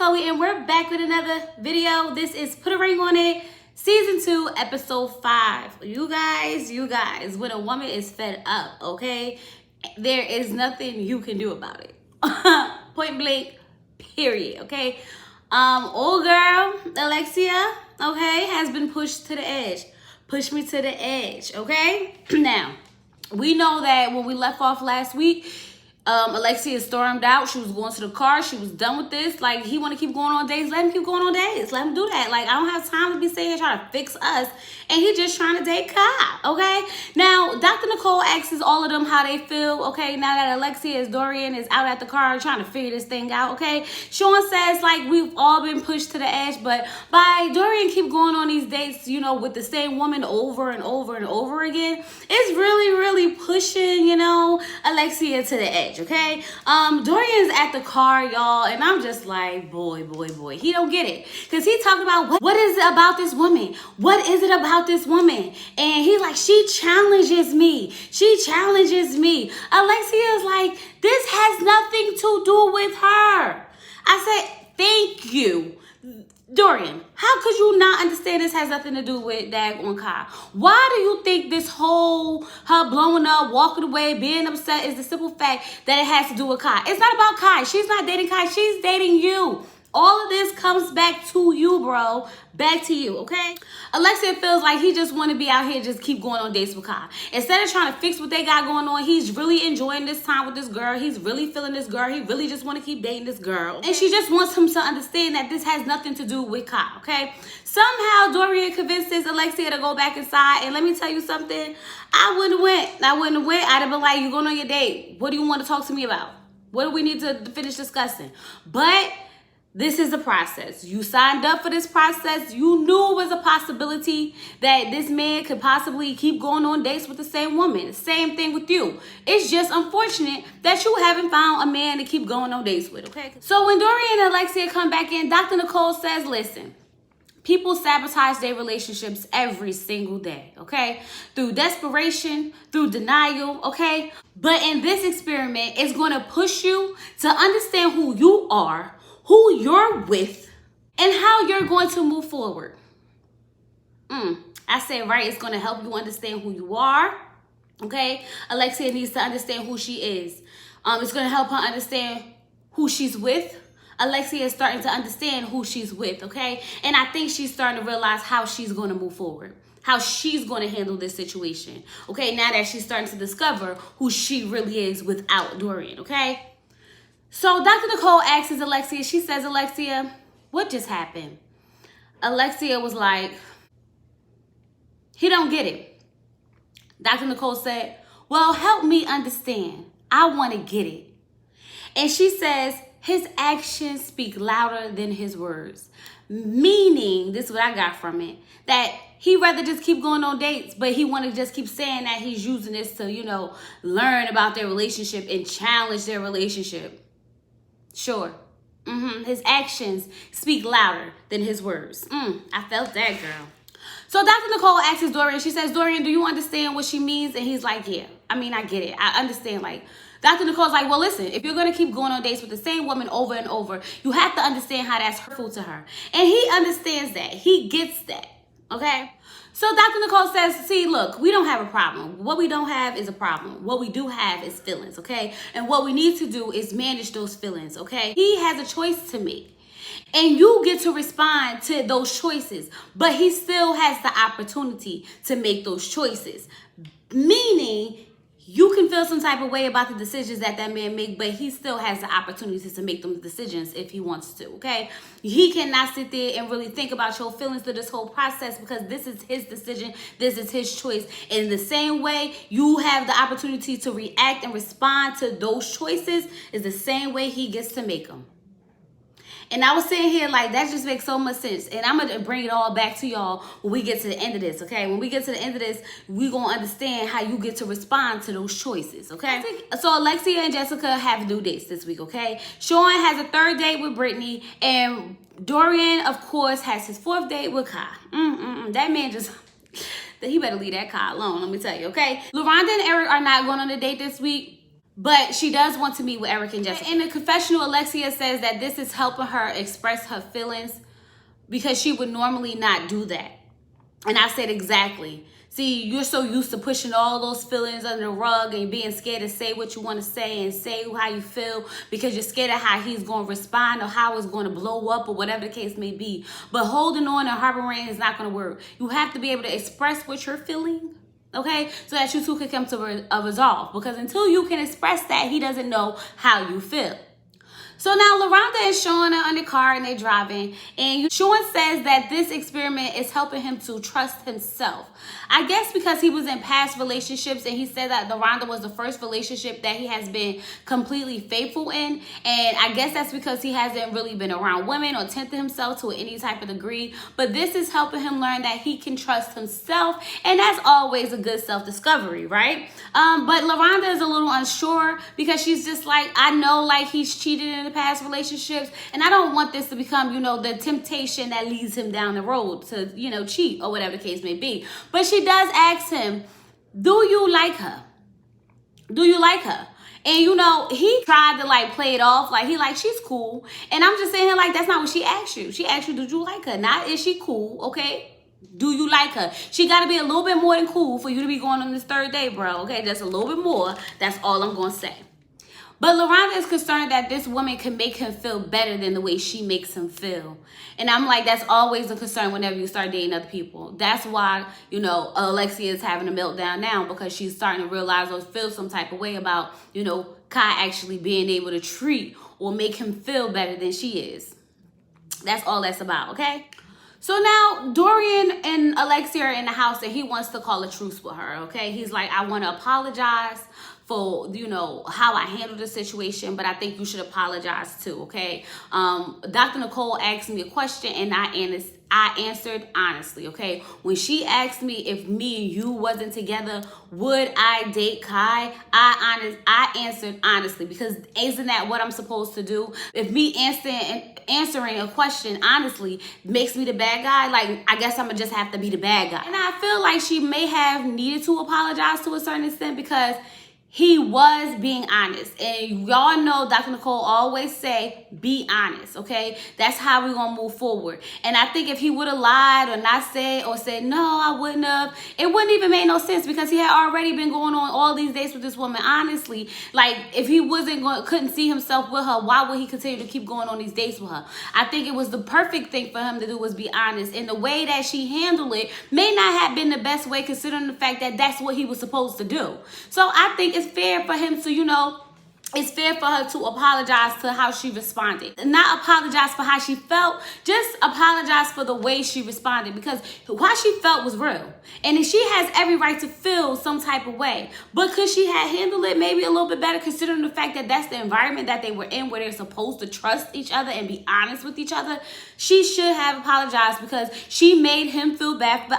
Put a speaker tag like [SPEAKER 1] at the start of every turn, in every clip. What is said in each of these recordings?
[SPEAKER 1] Chloe, and we're back with another video. This is Put a Ring on It, Season 2, Episode 5. You guys, when a woman is fed up, okay, there is nothing you can do about it. Point blank, period, okay? Old girl, Alexia, okay, has been pushed to the edge. Push me to the edge, okay? Now, we know that when we left off last week, Alexia stormed out. She was going to the car. She was done with this. Like, he want to keep going on dates. Let him keep going on dates. Let him do that. Like, I don't have time to be sitting here trying to fix us. And he just trying to date Kai, okay? Now, Dr. Nicole asks all of them how they feel, okay? Now that Alexia, Dorian is out at the car trying to figure this thing out, okay? Sean says, like, we've all been pushed to the edge, but by Dorian keep going on these dates, you know, with the same woman over and over and over again, it's really pushing, you know, Alexia to the edge. Okay, Dorian's at the car, y'all, and I'm just like, boy, he don't get it, because he talking about what is it about this woman? What is it about this woman? And he's like, she challenges me. Alexia's like, this has nothing to do with her. I said, thank you, Dorian. How could you not understand this has nothing to do with Daggone Kai? Why do you think this whole her blowing up, walking away, being upset is the simple fact that it has to do with Kai? It's not about Kai. She's not dating Kai. She's dating you. All of this comes back to you, bro. Back to you, okay? Alexia feels like he just want to be out here just keep going on dates with Kai. Instead of trying to fix what they got going on, he's really enjoying this time with this girl. He's really feeling this girl. He really just want to keep dating this girl. Okay? And she just wants him to understand that this has nothing to do with Kai, okay? Somehow, Dorian convinces Alexia to go back inside. And let me tell you something. I wouldn't have went. I'd have been like, you going on your date. What do you want to talk to me about? What do we need to finish discussing? But this is a process. You signed up for this process. You knew it was a possibility that this man could possibly keep going on dates with the same woman. Same thing with you. It's just unfortunate that you haven't found a man to keep going on dates with, okay? So when Dorian and Alexia come back in, Dr. Nicole says, listen, people sabotage their relationships every single day, okay? Through desperation, through denial, okay? But in this experiment, it's going to push you to understand who you are, who you're with, and how you're going to move forward. I said, right, it's going to help you understand who you are, okay? Alexia needs to understand who she is. It's going to help her understand who she's with. Alexia is starting to understand who she's with, okay? And I think she's starting to realize how she's going to move forward, how she's going to handle this situation, okay? Now that she's starting to discover who she really is without Dorian, okay? So Dr. Nicole asks Alexia, she says, Alexia, what just happened? Alexia was like, he don't get it. Dr. Nicole said, well, help me understand. I want to get it. And she says, his actions speak louder than his words. Meaning, this is what I got from it, that he'd rather just keep going on dates, but he want to just keep saying that he's using this to, you know, learn about their relationship and challenge their relationship. Sure. His actions speak louder than his words. I felt that, girl. So Dr. Nicole asks Dorian, she says, Dorian, do you understand what she means? And he's like, yeah, I mean, I get it. I understand. Like, Dr. Nicole's like, well, listen, if you're going to keep going on dates with the same woman over and over, you have to understand how that's hurtful to her. And he understands that. He gets that. Okay? So Dr. Nicole says, see, look, we don't have a problem. What we don't have is a problem. What we do have is feelings, okay? And what we need to do is manage those feelings, okay? He has a choice to make. And you get to respond to those choices. But he still has the opportunity to make those choices. Meaning, you can feel some type of way about the decisions that man make, but he still has the opportunity to make them decisions if he wants to, okay? He cannot sit there and really think about your feelings through this whole process because this is his decision. This is his choice. In the same way you have the opportunity to react and respond to those choices is the same way he gets to make them. And I was sitting here like, that just makes so much sense. And I'm going to bring it all back to y'all when we get to the end of this, okay? When we get to the end of this, we're going to understand how you get to respond to those choices, okay? So Alexia and Jessica have new dates this week, okay? Sean has a third date with Brittany. And Dorian, of course, has his fourth date with Kai. That man just... he better leave that Kai alone, let me tell you, okay? LaRonda and Eric are not going on a date this week. But she does want to meet with Eric and Jessica. In the confessional, Alexia says that this is helping her express her feelings because she would normally not do that. And I said, exactly. See, you're so used to pushing all those feelings under the rug and being scared to say what you want to say and say how you feel because you're scared of how he's going to respond or how it's going to blow up or whatever the case may be. But holding on and harboring is not going to work. You have to be able to express what you're feeling, okay, so that you two can come to a resolve. Because until you can express that, he doesn't know how you feel. So now LaRonda and Sean are in the car and they're driving. And Sean says that this experiment is helping him to trust himself. I guess because he was in past relationships and he said that LaRonda was the first relationship that he has been completely faithful in. And I guess that's because he hasn't really been around women or tempted himself to any type of degree. But this is helping him learn that he can trust himself. And that's always a good self-discovery, right? But LaRonda is a little unsure because she's just like, I know like he's cheated in the past relationships and I don't want this to become, the temptation that leads him down the road to, cheat or whatever the case may be. But she does ask him, do you like her? Do you like her? And he tried to like play it off like she's cool. And I'm just saying here like that's not what she asked you. She asked you, did you like her? Not is she cool, okay? Do you like her? She got to be a little bit more than cool for you to be going on this third date, bro. Okay, just a little bit more. That's all I'm going to say. But LaRonda is concerned that this woman can make him feel better than the way she makes him feel. And I'm like, that's always a concern whenever you start dating other people. That's why, Alexia is having a meltdown now because she's starting to realize or feel some type of way about, Kai actually being able to treat or make him feel better than she is. That's all that's about, okay? So now Dorian and Alexia are in the house and he wants to call a truce with her, okay? He's like, I want to apologize for, how I handled the situation, but I think you should apologize too, okay? Dr. Nicole asked me a question and I answered honestly, okay? When she asked me if me and you wasn't together, would I date Kai? I answered honestly because isn't that what I'm supposed to do? If me answering a question honestly makes me the bad guy, like I guess I'm gonna just have to be the bad guy. And I feel like she may have needed to apologize to a certain extent because he was being honest. And y'all know Dr. Nicole always say, be honest, okay? That's how we're going to move forward. And I think if he would have lied or not said or said, no, I wouldn't have, it wouldn't even make no sense because he had already been going on all these dates with this woman. Honestly, like if he couldn't see himself with her, why would he continue to keep going on these dates with her? I think it was the perfect thing for him to do was be honest. And the way that she handled it may not have been the best way considering the fact that that's what he was supposed to do. So I think it's fair for him to, it's fair for her to apologize to how she responded. Not apologize for how she felt, just apologize for the way she responded because how she felt was real. And she has every right to feel some type of way. But could she have handled it maybe a little bit better considering the fact that that's the environment that they were in where they're supposed to trust each other and be honest with each other? She should have apologized because she made him feel bad for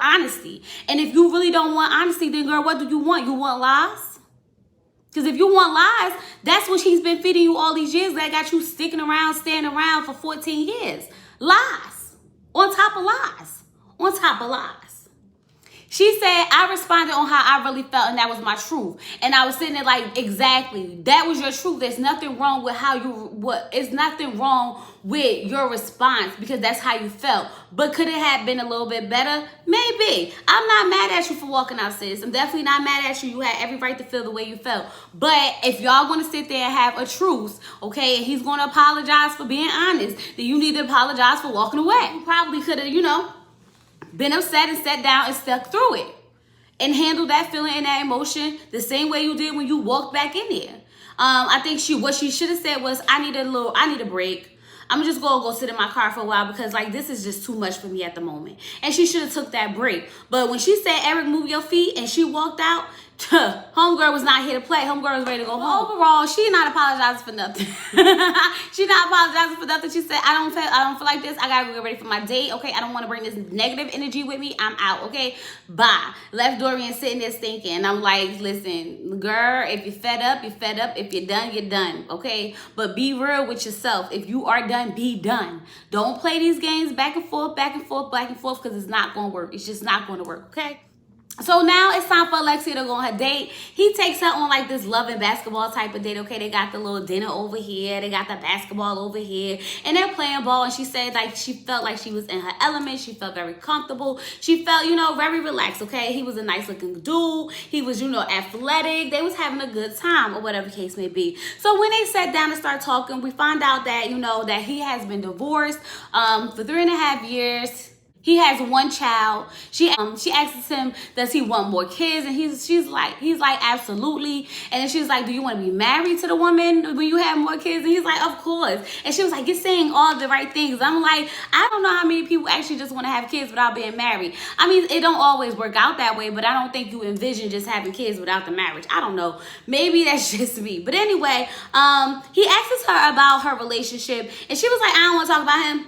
[SPEAKER 1] honesty. And if you really don't want honesty, then girl, what do you want? You want lies? Because if you want lies, that's what he's been feeding you all these years that got you staying around for 14 years. Lies. On top of lies. On top of lies. She said, I responded on how I really felt and that was my truth. And I was sitting there like, exactly. That was your truth. There's nothing wrong with it's nothing wrong with your response because that's how you felt. But could it have been a little bit better? Maybe. I'm not mad at you for walking out, sis. I'm definitely not mad at you. You had every right to feel the way you felt. But if y'all going to sit there and have a truce, okay, and he's going to apologize for being honest, then you need to apologize for walking away. You probably could have, been upset and sat down and stuck through it and handled that feeling and that emotion the same way you did when you walked back in there. I think what she should have said was, I need a break. I'm just gonna go sit in my car for a while because like this is just too much for me at the moment. And she should have took that break. But when she said, Eric, move your feet, and she walked out, homegirl was not here to play. Homegirl was ready to go home. Overall, she not apologizing for nothing. She not apologizing for nothing. She said, I don't feel like this. I gotta go get ready for my date. Okay, I don't want to bring this negative energy with me. I'm out. Okay, bye. Left Dorian sitting there thinking. And I'm like, listen, girl, if you're fed up, you're fed up. If you're done, you're done. Okay, but be real with yourself. If you are done, be done. Don't play these games back and forth, back and forth, back and forth, because it's not gonna work. It's just not gonna work. Okay. So now it's time for Alexia to go on her date. He takes her on like this love and basketball type of date. Okay, they got the little dinner over here. They got the basketball over here. And they're playing ball. And she said like she felt like she was in her element. She felt very comfortable. She felt, very relaxed. Okay, he was a nice looking dude. He was, athletic. They was having a good time or whatever the case may be. So when they sat down and started talking, we found out that, that he has been divorced for 3.5 years. He has one child. She asks him, does he want more kids? And he's like, absolutely. And then she's like, do you want to be married to the woman when you have more kids? And he's like, of course. And she was like, you're saying all the right things. I'm like, I don't know how many people actually just want to have kids without being married. I mean, it don't always work out that way, but I don't think you envision just having kids without the marriage. I don't know. Maybe that's just me. But anyway, he asks her about her relationship, and she was like, I don't want to talk about him.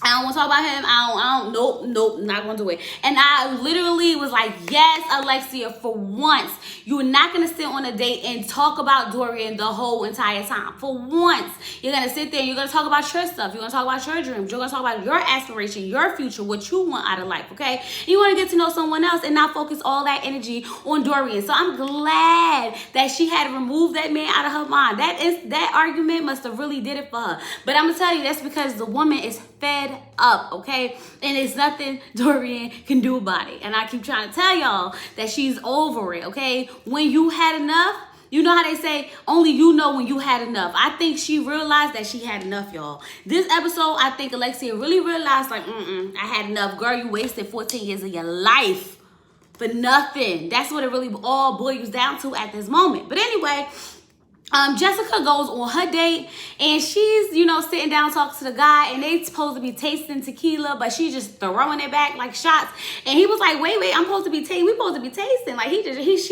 [SPEAKER 1] I don't want to talk about him. Nope, not going to do it. And I literally was like, yes, Alexia, for once, you're not going to sit on a date and talk about Dorian the whole entire time. For once, you're going to sit there and you're going to talk about your stuff. You're going to talk about your dreams. You're going to talk about your aspiration, your future, what you want out of life, okay? And you want to get to know someone else and not focus all that energy on Dorian. So I'm glad that she had to remove that man out of her mind. That argument must have really did it for her. But I'm going to tell you, that's because the woman is fed up, okay? And it's nothing Dorian can do about it. And I keep trying to tell y'all that she's over it, okay? When you had enough, you know how they say, only you know when you had enough. I think she realized that she had enough, y'all. This episode, I think Alexia really realized, like, I had enough. Girl, you wasted 14 years of your life for nothing. That's what it really all boils down to at this moment. But anyway, Jessica goes on her date, and she's, sitting down talking to the guy, and they supposed to be tasting tequila, but she's just throwing it back like shots. And he was like, wait, I'm supposed to be tasting. We supposed to be tasting. Like he's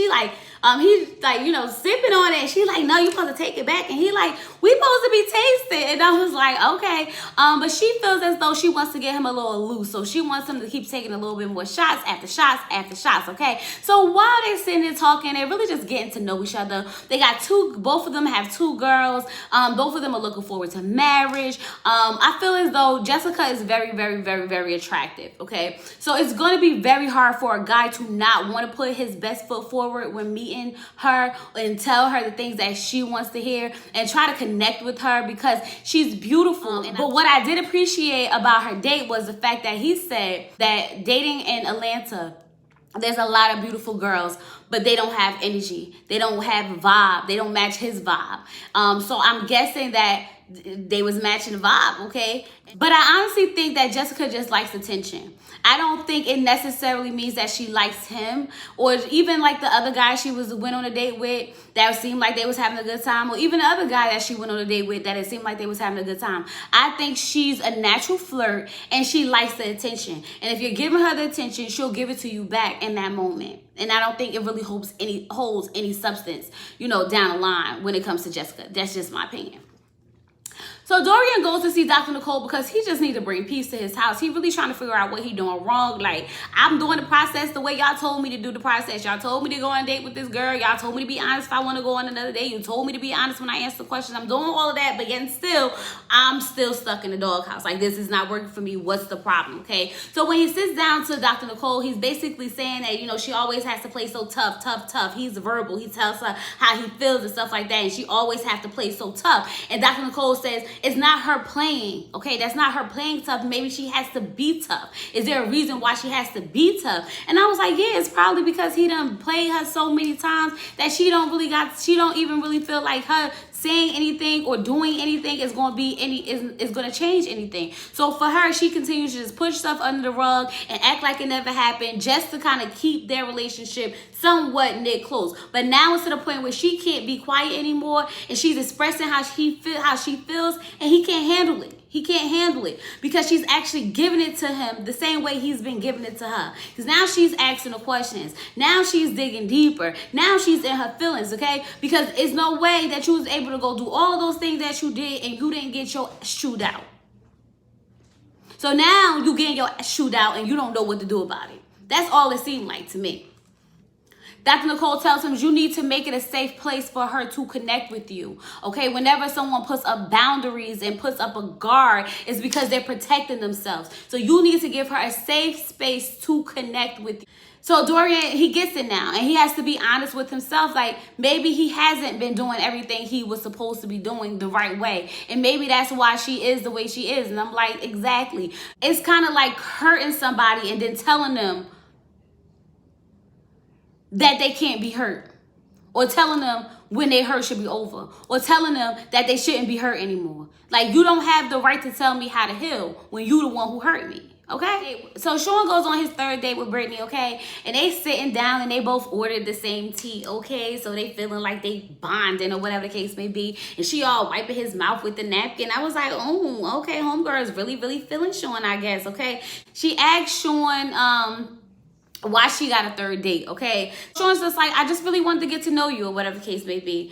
[SPEAKER 1] like, sipping on it. And she's like, no, you supposed to take it back. And he like, we supposed to be tasting. And I was like, okay. But she feels as though she wants to get him a little loose. So she wants him to keep taking a little bit more shots after shots after shots, okay? So while they're sitting there talking, they're really just getting to know each other. They got both of them have 2 girls. Both of them are looking forward to marriage. I feel as though Jessica is very, very, very, very attractive, okay? So it's going to be very hard for a guy to not want to put his best foot forward when meeting her and tell her the things that she wants to hear and try to connect with her because she's beautiful. But what I did appreciate about her date was the fact that he said that dating in Atlanta, there's a lot of beautiful girls, but they don't have energy. They don't have a vibe. They don't match his vibe. So I'm guessing that they was matching the vibe, okay? But I honestly think that Jessica just likes attention. I don't think it necessarily means that she likes him, or even like the other guy she went on a date with that seemed like they was having a good time, or even the other guy that she went on a date with that it seemed like they was having a good time. I think she's a natural flirt and she likes the attention. And if you're giving her the attention, she'll give it to you back in that moment. And I don't think it really holds any substance, down the line when it comes to Jessica. That's just my opinion. So Dorian goes to see Dr. Nicole because he just needs to bring peace to his house. He really trying to figure out what he doing wrong. Like, I'm doing the process the way y'all told me to do the process. Y'all told me to go on a date with this girl. Y'all told me to be honest if I want to go on another date. You told me to be honest when I answer questions. I'm doing all of that, but yet still, I'm still stuck in the doghouse. Like, this is not working for me. What's the problem, okay? So when he sits down to Dr. Nicole, he's basically saying that, she always has to play so tough. He's verbal. He tells her how he feels and stuff like that, and she always has to play so tough. And Dr. Nicole says, it's not her playing, okay? That's not her playing tough. Maybe she has to be tough. Is there a reason why she has to be tough? And I was like, yeah, it's probably because he done played her so many times that she don't even really feel like her saying anything or doing anything is going to change anything. So for her, she continues to just push stuff under the rug and act like it never happened just to kind of keep their relationship somewhat knit close. But now it's to the point where she can't be quiet anymore and she's expressing how she feels, and he can't handle it. He can't handle it because she's actually giving it to him the same way he's been giving it to her. Because now she's asking the questions. Now she's digging deeper. Now she's in her feelings, okay? Because it's no way that you was able to go do all of those things that you did and you didn't get your shoot out. So now you getting your shoot out and you don't know what to do about it. That's all it seemed like to me. Dr. Nicole tells him you need to make it a safe place for her to connect with you. Okay, whenever someone puts up boundaries and puts up a guard, it's because they're protecting themselves. So you need to give her a safe space to connect with you. So Dorian, he gets it now, and he has to be honest with himself. Like, maybe he hasn't been doing everything he was supposed to be doing the right way, and maybe that's why she is the way she is. And I'm like, exactly. It's kind of like hurting somebody and then telling them that they can't be hurt, or telling them when they hurt should be over, or telling them that they shouldn't be hurt anymore. Like, you don't have the right to tell me how to heal when you the one who hurt me. Okay, so Sean goes on his third date with Brittany, okay, and they sitting down and they both ordered the same tea, okay, so they feeling like they bonding or whatever the case may be, and she all wiping his mouth with the napkin. I was like, oh, okay, homegirl is really feeling Sean, I guess, okay. She asked Sean why she got a third date, okay. Sean's just like, I just really wanted to get to know you or whatever the case may be.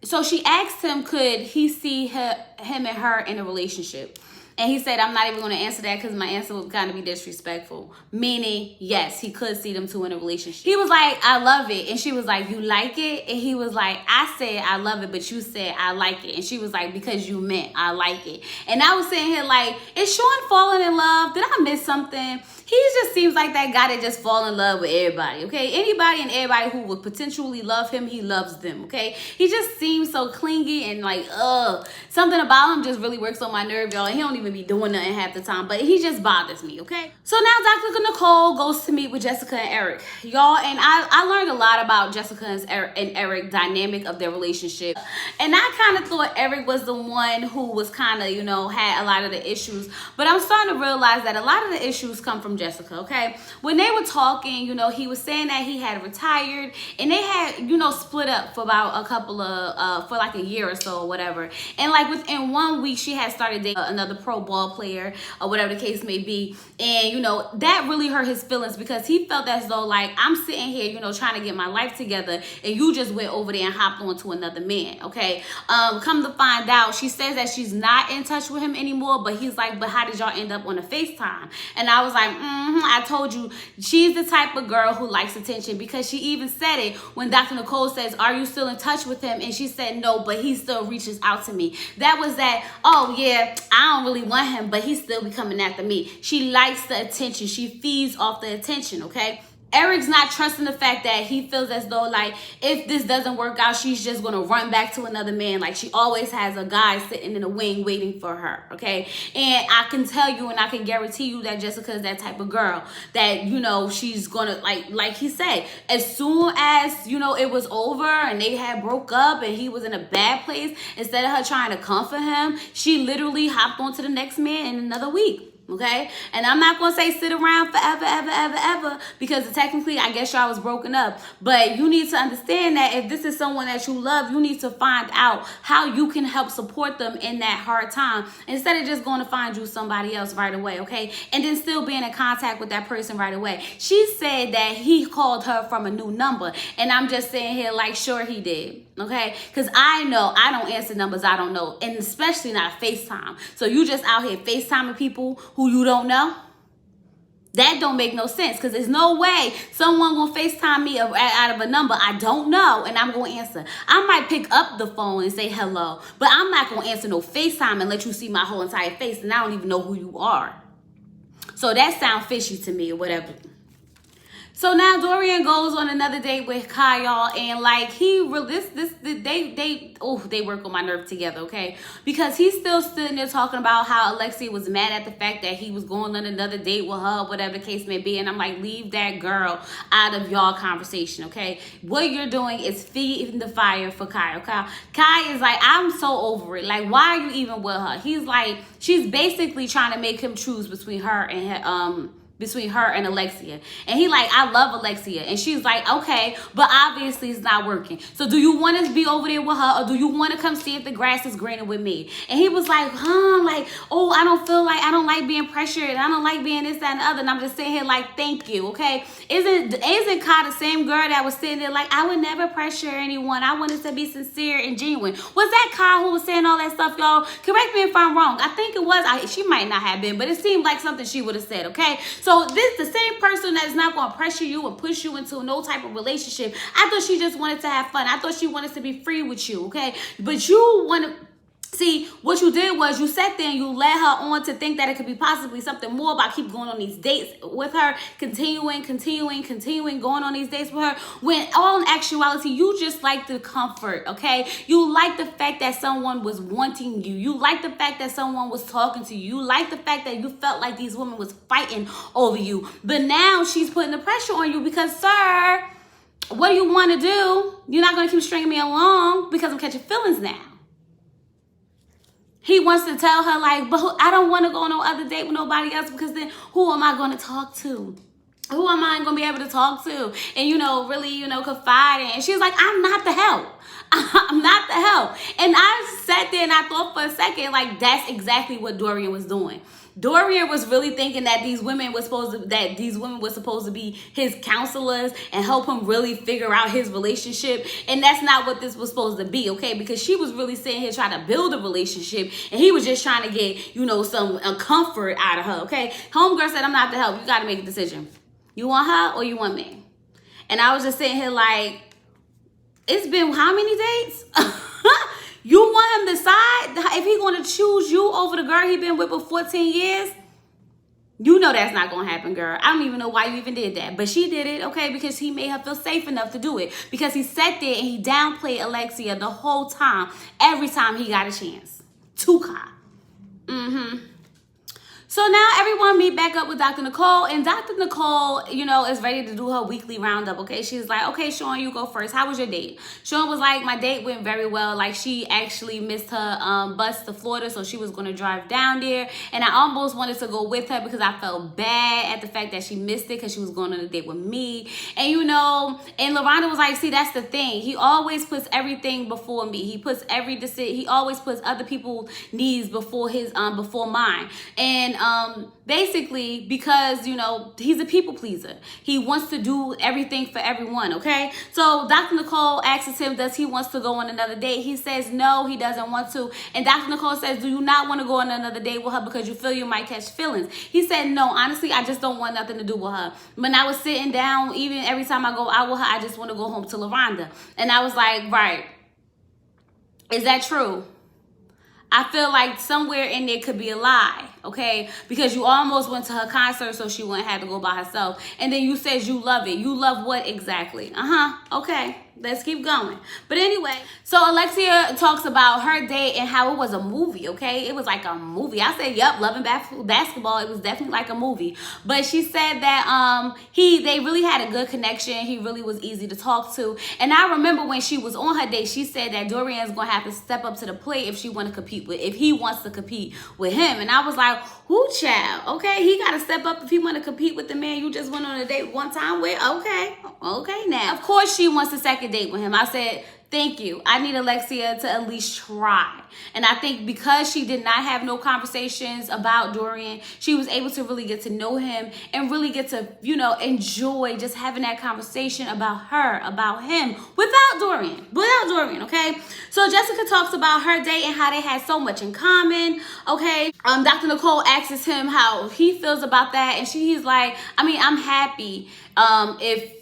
[SPEAKER 1] So she asked him, could he see him and her in a relationship? And he said, I'm not even going to answer that because my answer would kind of be disrespectful. Meaning, yes, he could see them two in a relationship. He was like, I love it. And she was like, you like it? And he was like, I said I love it, but you said I like it. And she was like, because you meant I like it. And I was sitting here like, is Sean falling in love? Did I miss something? He just seems like that guy that just fall in love with everybody, okay? Anybody and everybody who would potentially love him, he loves them, okay? He just seems so clingy and like, something about him just really works on my nerve, y'all. And he don't even be doing nothing half the time, but he just bothers me, okay? So now Dr. Nicole goes to meet with Jessica and Eric, y'all. And I learned a lot about Jessica and Eric dynamic of their relationship. And I kind of thought Eric was the one who was kind of, you know, had a lot of the issues. But I'm starting to realize that a lot of the issues come from Jessica, okay? When they were talking, you know, he was saying that he had retired and they had, you know, split up for about a couple of, for like a year or so or whatever. And like within 1 week, she had started dating another pro ball player or whatever the case may be. And, you know, that really hurt his feelings because he felt as though like, I'm sitting here, you know, trying to get my life together and you just went over there and hopped on to another man, okay? Come to find out, she says that she's not in touch with him anymore, but he's like, but how did y'all end up on a FaceTime? And I was like, I told you, she's the type of girl who likes attention because she even said it when Dr. Nicole says, are you still in touch with him? And she said, no, but he still reaches out to me. That was that, oh yeah, I don't really want him, but he's still be coming after me. She likes the attention. She feeds off the attention, okay? Eric's not trusting the fact that he feels as though like if this doesn't work out, she's just gonna run back to another man. Like she always has a guy sitting in the wing waiting for her, okay? And I can tell you and I can guarantee you that Jessica is that type of girl that, you know, she's gonna like he said, as soon as, you know, it was over and they had broke up and he was in a bad place, instead of her trying to comfort him, she literally hopped on to the next man in another week. Okay, and I'm not gonna say sit around forever, ever, because technically I guess y'all was broken up. But you need to understand that if this is someone that you love, you need to find out how you can help support them in that hard time instead of just going to find you somebody else right away, okay? And then still being in contact with that person right away. She said that he called her from a new number, and I'm just saying here like, sure he did. Okay, because I know I don't answer numbers I don't know, and especially not FaceTime. So you just out here FaceTiming people who you don't know? That don't make no sense because there's no way someone gonna FaceTime me out of a number I don't know and I'm gonna answer. I might pick up the phone and say hello, but I'm not gonna answer no FaceTime and let you see my whole entire face and I don't even know who you are. So that sounds fishy to me or whatever. So now Dorian goes on another date with Kyle, and like they work on my nerve together, okay? Because he's still sitting there talking about how Alexia was mad at the fact that he was going on another date with her, whatever the case may be, and I'm like, leave that girl out of y'all conversation, okay? What you're doing is feeding the fire for Kyle. Kyle is like, I'm so over it. Like, why are you even with her? He's like, she's basically trying to make him choose between her and Alexia. And he like, I love Alexia. And she's like, okay, but obviously it's not working. So do you want to be over there with her or do you want to come see if the grass is greener with me? And he was like, like, oh, I don't like being pressured and I don't like being this, that, and the other. And I'm just sitting here like, thank you, okay? Isn't Kai the same girl that was sitting there like, I would never pressure anyone. I wanted to be sincere and genuine. Was that Kai who was saying all that stuff, y'all? Correct me if I'm wrong. I think it was. She might not have been, but it seemed like something she would have said, okay? So this the same person that is not going to pressure you and push you into no type of relationship. I thought she just wanted to have fun. I thought she wanted to be free with you, okay? But you want to See, what you did was you sat there and you led her on to think that it could be possibly something more about keep going on these dates with her, continuing, going on these dates with her, when all in actuality, you just like the comfort, okay? You like the fact that someone was wanting you. You like the fact that someone was talking to you. You like the fact that you felt like these women was fighting over you. But now she's putting the pressure on you because, sir, what do you want to do? You're not going to keep stringing me along because I'm catching feelings now. He wants to tell her, like, but I don't want to go on no other date with nobody else because then who am I going to talk to? Who am I going to be able to talk to? And, really, confide in. And she's like, I'm not the help. I'm not the help. And I sat there and I thought for a second, like, that's exactly what Dorian was doing. Dorian was really thinking that these women were supposed to be his counselors and help him really figure out his relationship. And that's not what this was supposed to be, okay? Because she was really sitting here trying to build a relationship and he was just trying to get, some comfort out of her, okay? Homegirl said, I'm not the help. You got to make a decision. You want her or you want me? And I was just sitting here like, it's been how many dates? You want him to decide if he's going to choose you over the girl he been with for 14 years? You know that's not going to happen, girl. I don't even know why you even did that. But she did it, okay, because he made her feel safe enough to do it. Because he sat there and he downplayed Alexia the whole time, every time he got a chance. Tuka. So now everyone meet back up with Dr. Nicole, and Dr. Nicole, is ready to do her weekly roundup, okay? She's like, okay, Sean, you go first. How was your date? Sean was like, my date went very well. Like, she actually missed her bus to Florida, so she was going to drive down there, and I almost wanted to go with her because I felt bad at the fact that she missed it because she was going on a date with me. And, and LaRonda was like, see, that's the thing. He always puts everything before me. He always puts other people's needs before before mine. And basically because, he's a people pleaser. He wants to do everything for everyone, okay? So Dr. Nicole asks him, does he wants to go on another date? He says no, he doesn't want to. And Dr. Nicole says, do you not want to go on another date with her because you feel you might catch feelings? He said, no, honestly, I just don't want nothing to do with her. When I was sitting down, even every time I go out with her, I just want to go home to LaRonda. And I was like, right, is that true? I feel like somewhere in there could be a lie, okay? Because you almost went to her concert so she wouldn't have to go by herself. And then you said you love it. You love what exactly? Okay. Let's keep going. But anyway, so Alexia talks about her date and how it was a movie, okay? It was like a movie. I said, yep, loving basketball. It was definitely like a movie. But she said that they really had a good connection. He really was easy to talk to. And I remember when she was on her date, she said that Dorian's going to have to step up to the plate if he wants to compete with him. And I was like, who, child? Okay, he got to step up if he want to compete with the man you just went on a date one time with. Okay, now. Of course, she wants a second date with him. I said, thank you. I need Alexia to at least try. And I think because she did not have no conversations about Dorian, she was able to really get to know him and really get to, enjoy just having that conversation about her, about him, without Dorian, okay? So Jessica talks about her date and how they had so much in common, okay? Dr. Nicole asks him how he feels about that, and he's like, I'm happy if,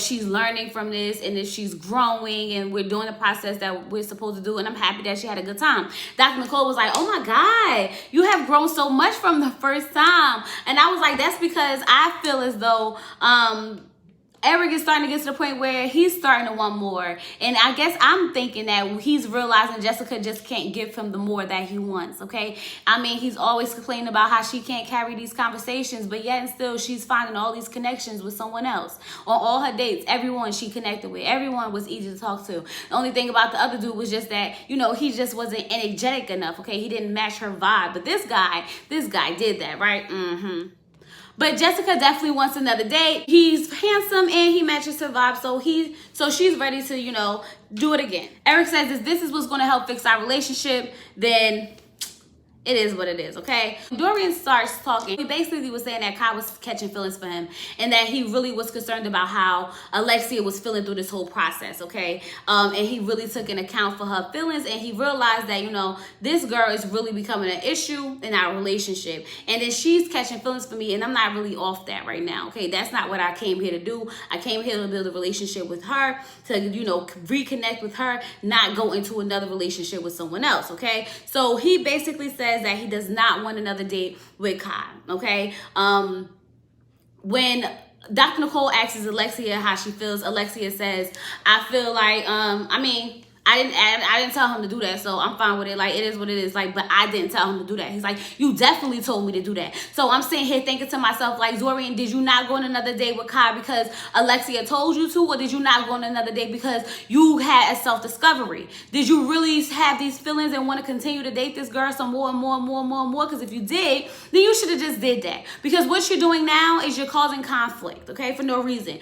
[SPEAKER 1] she's learning from this and if she's growing and we're doing the process that we're supposed to do, and I'm happy that she had a good time. Dr. Nicole was like, oh my God, you have grown so much from the first time. And I was like, that's because I feel as though Eric is starting to get to the point where he's starting to want more. And I guess I'm thinking that he's realizing Jessica just can't give him the more that he wants, okay? He's always complaining about how she can't carry these conversations, but yet and still she's finding all these connections with someone else. On all her dates, everyone she connected with, everyone was easy to talk to. The only thing about the other dude was just that, he just wasn't energetic enough, okay? He didn't match her vibe. But this guy did that, right? But Jessica definitely wants another date. He's handsome and he matches her vibe, so she's ready to, do it again. Eric says if this is what's going to help fix our relationship, then It is what it is, okay? Dorian starts talking. He basically was saying that Kai was catching feelings for him and that he really was concerned about how Alexia was feeling through this whole process, okay? And he really took into account for her feelings, and he realized that, you know, this girl is really becoming an issue in our relationship. And then she's catching feelings for me, and I'm not really off that right now, okay? That's not what I came here to do. I came here to build a relationship with her, to, you know, reconnect with her, not go into another relationship with someone else, okay? So he basically says that he does not want another date with Kai, okay? When Dr. Nicole asks Alexia how she feels, Alexia says, I feel like, I didn't tell him to do that, so I'm fine with it. Like, it is what it is. Like, but I didn't tell him to do that. He's like, you definitely told me to do that. So I'm sitting here thinking to myself, like, Dorian, did you not go on another date with Kai because Alexia told you to, or did you not go on another date because you had a self-discovery? Did you really have these feelings and want to continue to date this girl some more and more and more and more and more? Because if you did, then you should have just did that. Because what you're doing now is you're causing conflict, okay, for no reason.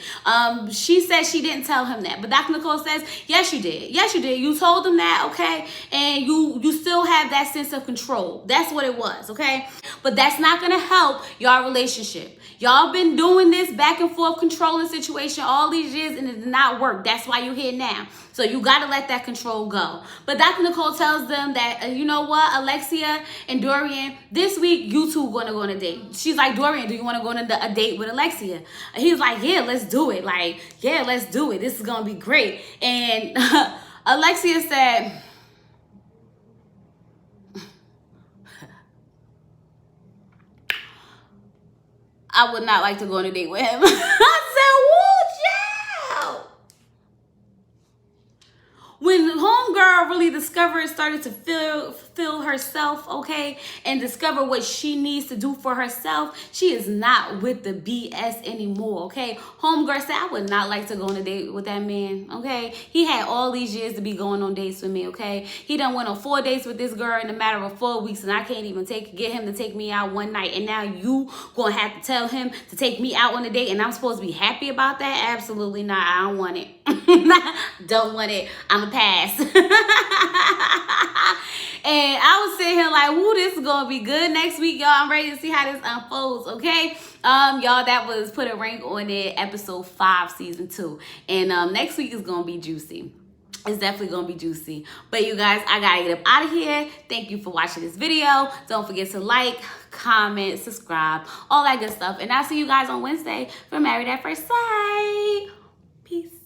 [SPEAKER 1] She said she didn't tell him that, but Dr. Nicole says, yes, you did. Yes, you did. You told him that, okay? And you still have that sense of control. That's what it was, okay? But that's not going to help y'all relationship. Y'all been doing this back and forth controlling situation all these years, and it did not work. That's why you're here now. So you got to let that control go. But Dr. Nicole tells them that, you know what, Alexia and Dorian, this week, you two going to go on a date. She's like, Dorian, do you want to go on a date with Alexia? And he's like, yeah, let's do it. Like, yeah, let's do it. This is going to be great. And Alexia said, I would not like to go on a date with him. I said, woo, child. When homegirl really started to feel herself, okay, and discover what she needs to do for herself, she is not with the BS anymore, okay? Homegirl said, I would not like to go on a date with that man, okay? He had all these years to be going on dates with me, okay? He done went on 4 dates with this girl in a matter of 4 weeks, and I can't even get him to take me out one night, and now you gonna have to tell him to take me out on a date, and I'm supposed to be happy about that? Absolutely not. I don't want it. Don't want it. I'm a pass. And I was sitting here like, woo, this is gonna be good next week, y'all. I'm ready to see how this unfolds, okay? Y'all, that was Put a Rank on It, episode 5, season 2. And next week is gonna be juicy. It's definitely gonna be juicy. But you guys, I gotta get up out of here. Thank you for watching this video. Don't forget to like, comment, subscribe, all that good stuff. And I'll see you guys on Wednesday for Married at First Sight. Peace.